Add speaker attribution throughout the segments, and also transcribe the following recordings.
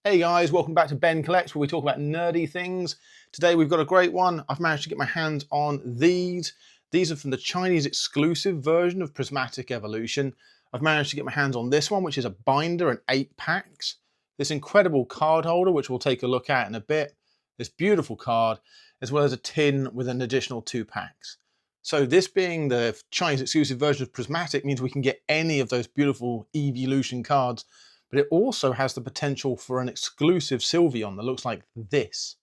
Speaker 1: Hey guys, welcome back to Ben Collects, where we talk about nerdy things. Today we've got a great one. I've managed to get my hands on these. These are from the Chinese exclusive version of Prismatic Evolution. I've managed to get my hands on this one, which is a binder and 8 packs. This incredible card holder, which we'll take a look at in a bit. This beautiful card, as well as a tin with an additional 2 packs. So this being the Chinese exclusive version of Prismatic means we can get any of those beautiful Evolution cards, but it also has the potential for an exclusive Sylveon that looks like this.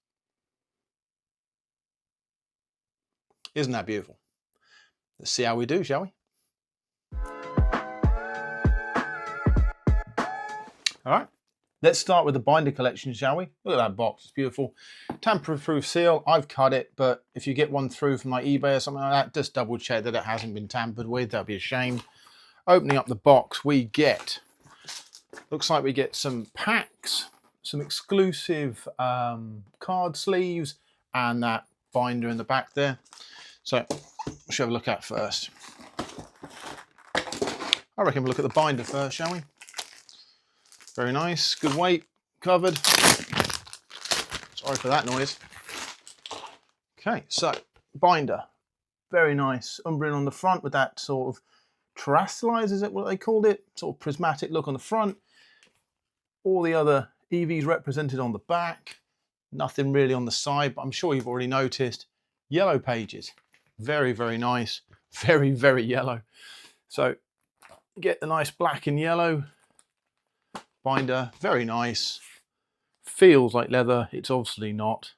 Speaker 1: Isn't that beautiful? Let's see how we do, shall we? All right, let's start with the binder collection, shall we? Look at that box, it's beautiful. Tamper-proof seal, I've cut it, but if you get one through from like eBay or something like that, just double check that it hasn't been tampered with, that'd be a shame. Opening up the box, we get, looks like we get some packs, some exclusive card sleeves, and that binder in the back there. So, we'll have a look at first. I reckon we'll look at the binder first, shall we? Very nice, good weight, covered. Sorry for that noise. Okay, so binder, very nice. Umbreon on the front with that sort of terrestrialized, is it what they called it? Sort of prismatic look on the front. All the other EVs represented on the back. Nothing really on the side, but I'm sure you've already noticed. Yellow pages, very, very nice. Very, very yellow. So get the nice black and yellow binder, very nice. Feels like leather, it's obviously not,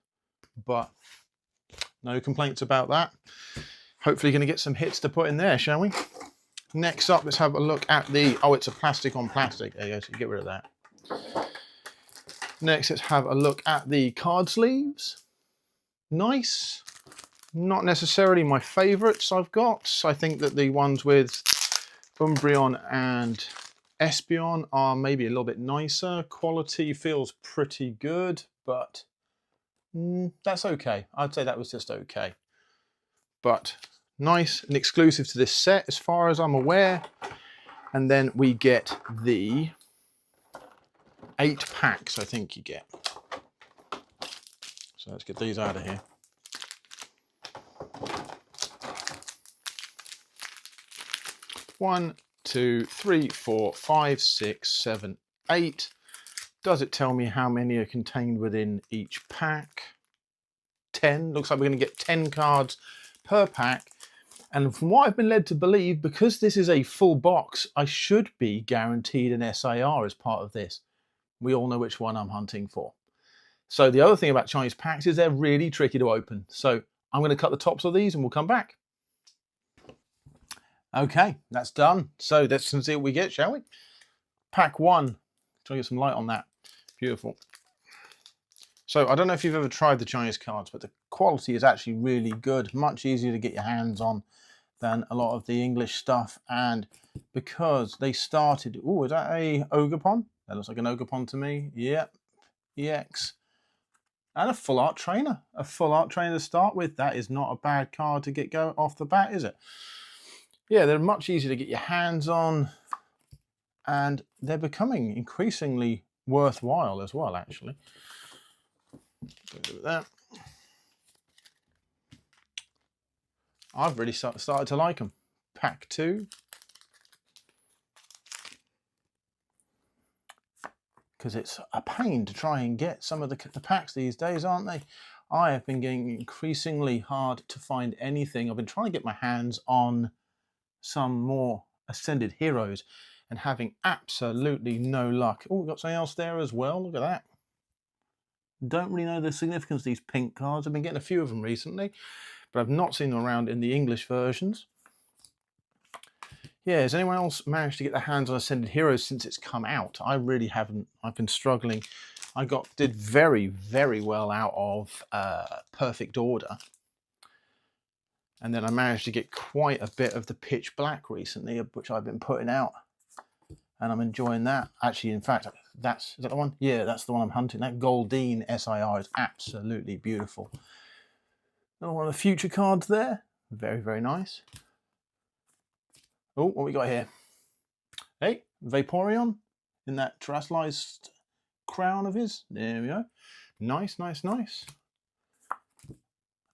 Speaker 1: but no complaints about that. Hopefully going to get some hits to put in there, shall we? Next up, let's have a look at the, oh, it's a plastic on plastic. There you go, so get rid of that. Next, let's have a look at the card sleeves. Nice. Not necessarily my favourites I've got. I think that the ones with Umbreon and Espeon are maybe a little bit nicer. Quality feels pretty good, but that's okay. I'd say that was just okay. But nice and exclusive to this set as far as I'm aware. And then we get the 8 packs, I think you get. So let's get these out of here. One, 2, 3, 4, 5, 6, 7, 8. Does it tell me how many are contained within each pack? 10. Looks like we're going to get 10 cards per pack. And from what I've been led to believe, because this is a full box, I should be guaranteed an SAR as part of this. We all know which one I'm hunting for. So the other thing about Chinese packs is they're really tricky to open. So I'm going to cut the tops of these and we'll come back. Okay, that's done. So let's see what we get, shall we? Pack 1. Try to get some light on that. Beautiful. So I don't know if you've ever tried the Chinese cards, but the quality is actually really good. Much easier to get your hands on than a lot of the English stuff. And because they started... Oh, is that a Ogerpon? That looks like an Ogerpon to me. Yep. EX. And a full art trainer. A full art trainer to start with. That is not a bad card to get going off the bat, is it? Yeah, they're much easier to get your hands on, and they're becoming increasingly worthwhile as well, actually. Do that. I've really started to like them. Pack 2. Because it's a pain to try and get some of the packs these days, aren't they? I have been getting increasingly hard to find anything. I've been trying to get my hands on some more Ascended Heroes and having absolutely no luck. Oh, we've got something else there as well. Look at that. Don't really know the significance of these pink cards. I've been getting a few of them recently, but I've not seen them around in the English versions. Yeah, has anyone else managed to get their hands on Ascended Heroes since it's come out? I really haven't. I've been struggling. I did very, very well out of Perfect Order. And then I managed to get quite a bit of the Pitch Black recently, which I've been putting out. And I'm enjoying that. Actually, in fact, is that the one? Yeah, that's the one I'm hunting. That Goldeen SIR is absolutely beautiful. Another one of the future cards there. Very, very nice. Oh, what we got here? Hey, Vaporeon in that terrestrialized crown of his. There we go. Nice, nice, nice.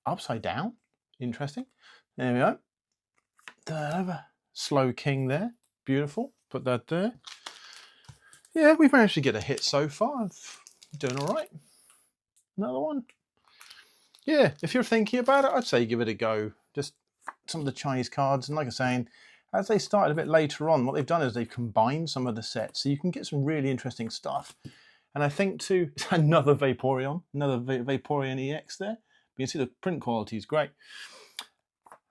Speaker 1: Upside down. Interesting. There we go. There. Slow King there. Beautiful. Put that there. Yeah, we've managed to get a hit so far. I'm doing all right. Another one. Yeah, if you're thinking about it, I'd say give it a go. Just some of the Chinese cards. And like I was saying, as they started a bit later on, what they've done is they've combined some of the sets. So you can get some really interesting stuff. And I think too, another Vaporeon, another Vaporeon EX there. But you can see the print quality is great.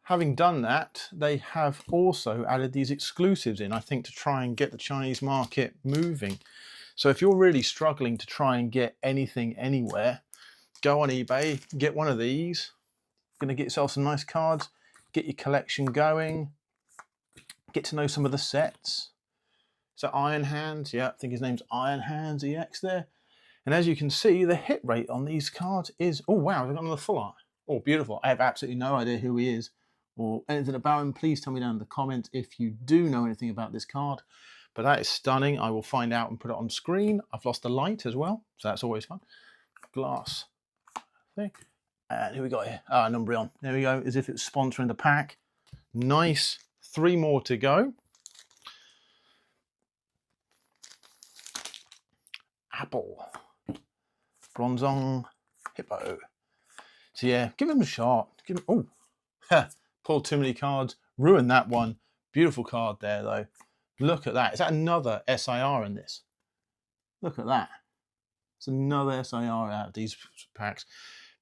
Speaker 1: Having done that, they have also added these exclusives in, I think, to try and get the Chinese market moving. So if you're really struggling to try and get anything anywhere, go on eBay, get one of these. You're going to get yourself some nice cards, get your collection going, get to know some of the sets. So Iron Hands, yeah, I think his name's Iron Hands EX there. And as you can see, the hit rate on these cards is, oh wow, they've got another full art. Oh, beautiful. I have absolutely no idea who he is or anything about him. Please tell me down in the comments if you do know anything about this card. But that is stunning. I will find out and put it on screen. I've lost the light as well, so that's always fun. Glass thing. And who we got here? Ah, an Umbreon. There we go, as if it's sponsoring the pack. Nice. 3 more to go. Apple. Bronzong. Hippo. So yeah, give him a shot. Give him, oh, pulled too many cards. Ruined that one. Beautiful card there though. Look at that. Is that another SIR in this? Look at that. It's another SIR out of these packs.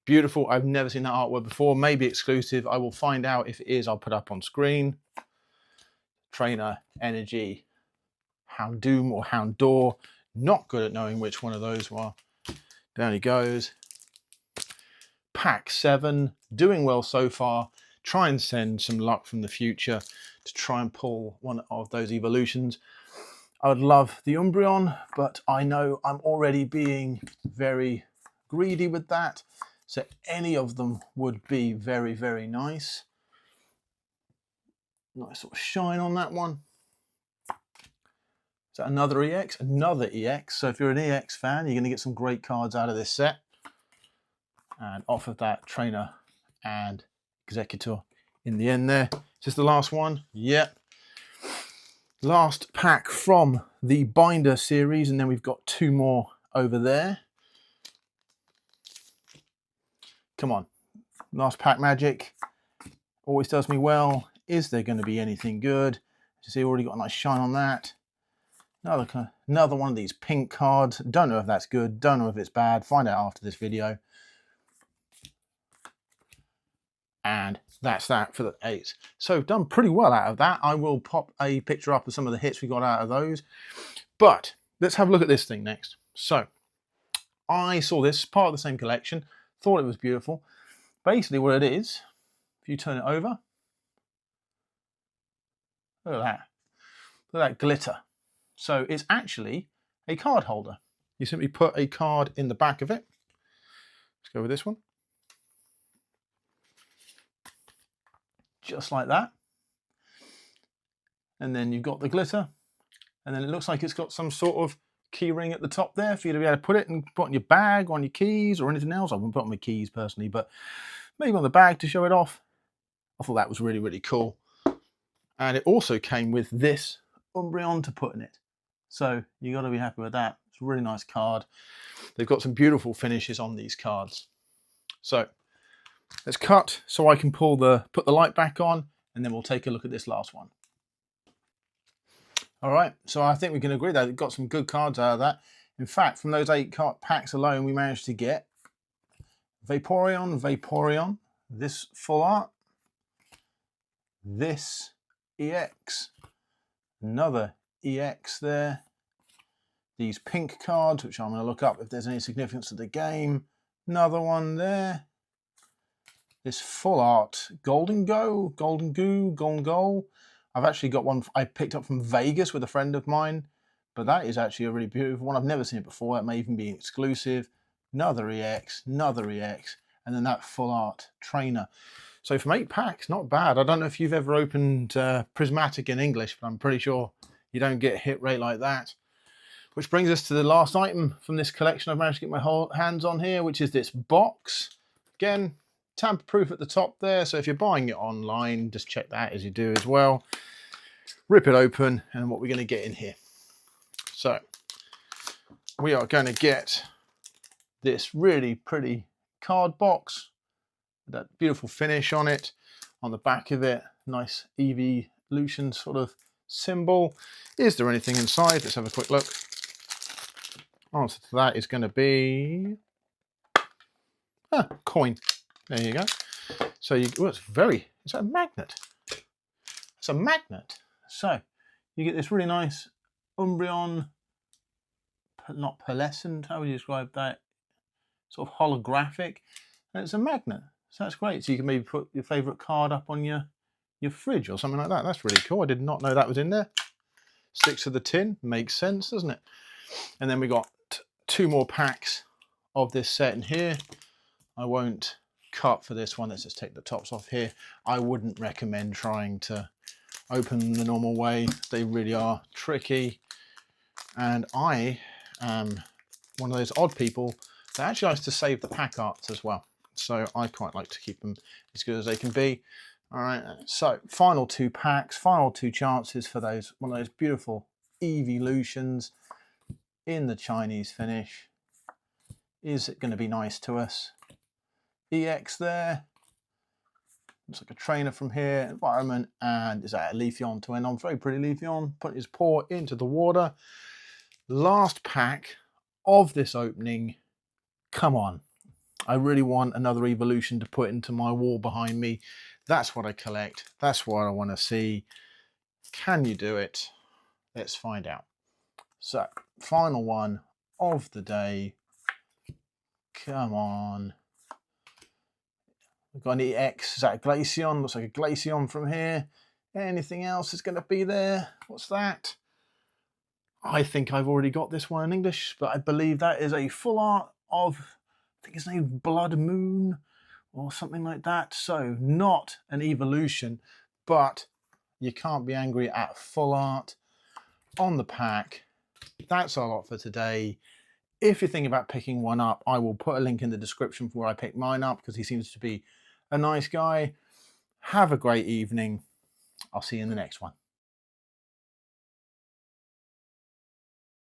Speaker 1: Beautiful. I've never seen that artwork before. Maybe exclusive. I will find out. If it is, I'll put up on screen. Trainer, Energy, Houndoom or Houndour. Not good at knowing which one of those were. Down he goes. Pack 7. Doing well so far. Try and send some luck from the future to try and pull one of those evolutions. I would love the Umbreon, but I know I'm already being very greedy with that. So any of them would be very, very nice. Nice sort of shine on that one. Is that another EX? Another EX. So if you're an EX fan, you're going to get some great cards out of this set. And off of that, Trainer and Executor in the end there. Is this the last one? Yep. Last pack from the Binder series, and then we've got 2 more over there. Come on. Last pack magic. Always does me well. Is there going to be anything good? You see, already got a nice shine on that. Another one of these pink cards. Don't know if that's good. Don't know if it's bad. Find out after this video. And that's that for the 8. So done pretty well out of that. I will pop a picture up of some of the hits we got out of those. But let's have a look at this thing next. So I saw this part of the same collection. Thought it was beautiful. Basically what it is, if you turn it over, look at that. Look at that glitter. So it's actually a card holder. You simply put a card in the back of it. Let's go with this one. Just like that. And then you've got the glitter. And then it looks like it's got some sort of key ring at the top there for you to be able to put it and put on your bag or on your keys or anything else. I wouldn't put on my keys personally, but maybe on the bag to show it off. I thought that was really, really cool. And it also came with this Umbreon to put in it. So you got to be happy with that. It's a really nice card. They've got some beautiful finishes on these cards. So let's cut so I can put the light back on, and then we'll take a look at this last one. All right, so I think we can agree that it got some good cards out of that. In fact, from those 8 card packs alone, we managed to get Vaporeon, this full art, this EX, another EX there, these pink cards, which I'm going to look up if there's any significance to the game, another one there, this full art Golden Goo, Golden Goal. I've actually got one I picked up from Vegas with a friend of mine, but that is actually a really beautiful one. I've never seen it before. It may even be exclusive. Another EX, and then that full art Trainer. So from 8 packs, not bad. I don't know if you've ever opened Prismatic in English, but I'm pretty sure you don't get a hit rate like that. Which brings us to the last item from this collection I've managed to get my hands on here, which is this box. Again, tamper-proof at the top there, so if you're buying it online, just check that as you do as well. Rip it open, and what we're going to get in here. So, we are going to get this really pretty card box, that beautiful finish on it, on the back of it, nice evolution sort of symbol. Is there anything inside? Let's have a quick look. Answer to that is going to be coin. There you go. So you, oh, it's a magnet. It's a magnet. So you get this really nice Umbreon, not pearlescent, how would you describe that? Sort of holographic, and it's a magnet. So that's great. So you can maybe put your favourite card up on your fridge or something like that. That's really cool. I did not know that was in there. Sticks to the tin. Makes sense, doesn't it? And then we got 2 more packs of this set in here. I won't cut for this one. Let's just take the tops off here. I wouldn't recommend trying to open them the normal way. They really are tricky. And I am one of those odd people that actually likes to save the pack arts as well. So I quite like to keep them as good as they can be. All right, so final 2 packs, final 2 chances for those, one of those beautiful evolutions in the Chinese finish. Is it going to be nice to us? EX there. Looks like a trainer from here. Environment, and is that a Leafeon to end on? Very pretty Leafeon. Put his paw into the water. Last pack of this opening. Come on. I really want another evolution to put into my wall behind me. That's what I collect. That's what I want to see. Can you do it? Let's find out. So, final one of the day. Come on. We've got an EX. Is that a Glaceon? Looks like a Glaceon from here. Anything else is going to be there? What's that? I think I've already got this one in English, but I believe that is a full art of, I think his name's Blood Moon or something like that. So, not an evolution, but you can't be angry at full art on the pack. That's our lot for today. If you're thinking about picking one up, I will put a link in the description for where I picked mine up because he seems to be a nice guy. Have a great evening. I'll see you in the next one.